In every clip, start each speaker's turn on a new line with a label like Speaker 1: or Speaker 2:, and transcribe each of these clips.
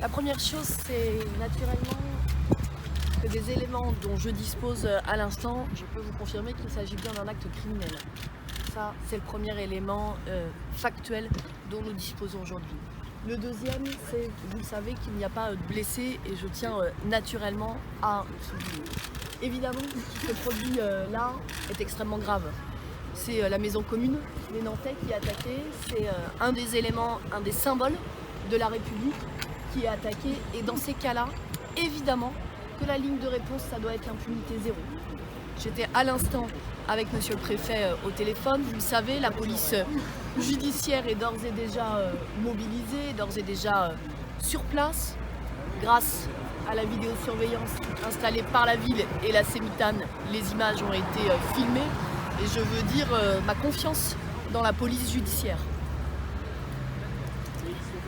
Speaker 1: La première chose, c'est naturellement que des éléments dont je dispose à l'instant, je peux vous confirmer qu'il s'agit bien d'un acte criminel. Ça, c'est le premier élément factuel dont nous disposons aujourd'hui. Le deuxième, c'est, vous le savez, qu'il n'y a pas de blessés et je tiens naturellement à souligner. Évidemment, ce qui se produit là est extrêmement grave. C'est la maison commune des Nantais qui est attaquée, c'est un des éléments, un des symboles de la République qui est attaqué, et dans ces cas-là, évidemment que la ligne de réponse, ça doit être l'impunité zéro. J'étais à l'instant avec monsieur le préfet au téléphone. Vous le savez, la police judiciaire est d'ores et déjà mobilisée, d'ores et déjà sur place, grâce à la vidéosurveillance installée par la ville et la Sémitane. Les images ont été filmées et je veux dire ma confiance dans la police judiciaire.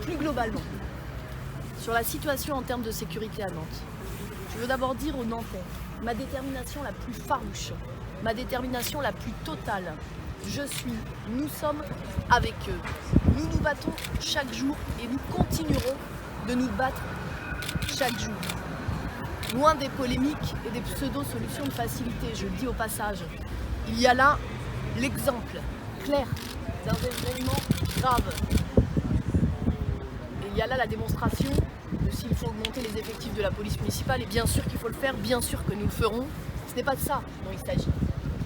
Speaker 1: Plus globalement, sur la situation en termes de sécurité à Nantes, je veux d'abord dire aux Nantais ma détermination la plus farouche, ma détermination la plus totale. Nous sommes avec eux. Nous nous battons chaque jour et nous continuerons de nous battre chaque jour. Loin des polémiques et des pseudo-solutions de facilité, je le dis au passage, il y a là l'exemple clair d'un événement grave. Et il y a là la démonstration de s'il faut augmenter les effectifs de la police municipale, et bien sûr qu'il faut le faire, bien sûr que nous le ferons. Ce n'est pas de ça dont il s'agit.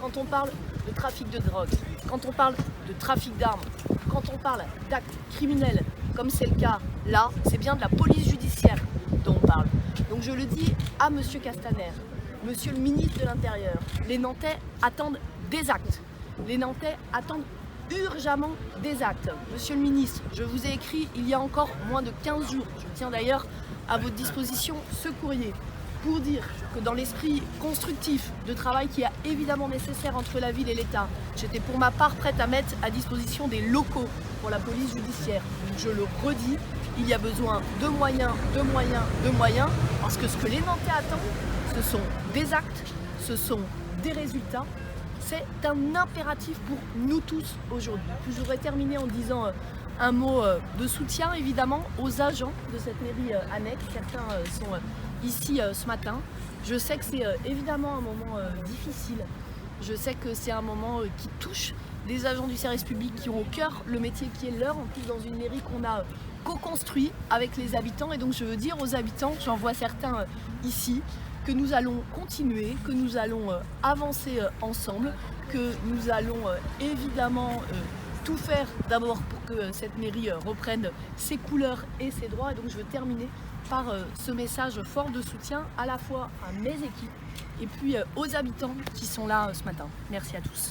Speaker 1: Quand on parle de trafic de drogue, quand on parle de trafic d'armes, quand on parle d'actes criminels, comme c'est le cas là, c'est bien de la police judiciaire dont on parle. Donc je le dis à monsieur Castaner, monsieur le ministre de l'Intérieur, les Nantais attendent des actes. Les Nantais attendent urgemment des actes. Monsieur le ministre, je vous ai écrit il y a encore moins de 15 jours, je tiens d'ailleurs à votre disposition ce courrier, pour dire que dans l'esprit constructif de travail qui est évidemment nécessaire entre la ville et l'État, j'étais pour ma part prête à mettre à disposition des locaux pour la police judiciaire. Donc je le redis, il y a besoin de moyens, de moyens, de moyens, parce que ce que les Nantais attendent, ce sont des actes, ce sont des résultats. C'est un impératif pour nous tous aujourd'hui. Puis je voudrais terminer en disant un mot de soutien évidemment aux agents de cette mairie annexe. Certains sont ici ce matin. Je sais que c'est évidemment un moment difficile. Je sais que c'est un moment qui touche des agents du service public qui ont au cœur le métier qui est leur, en plus dans une mairie qu'on a co-construit avec les habitants. Et donc je veux dire aux habitants, j'en vois certains ici, que nous allons continuer, que nous allons avancer ensemble, que nous allons évidemment tout faire d'abord pour que cette mairie reprenne ses couleurs et ses droits. Et donc je veux terminer par ce message fort de soutien à la fois à mes équipes et puis aux habitants qui sont là ce matin. Merci à tous.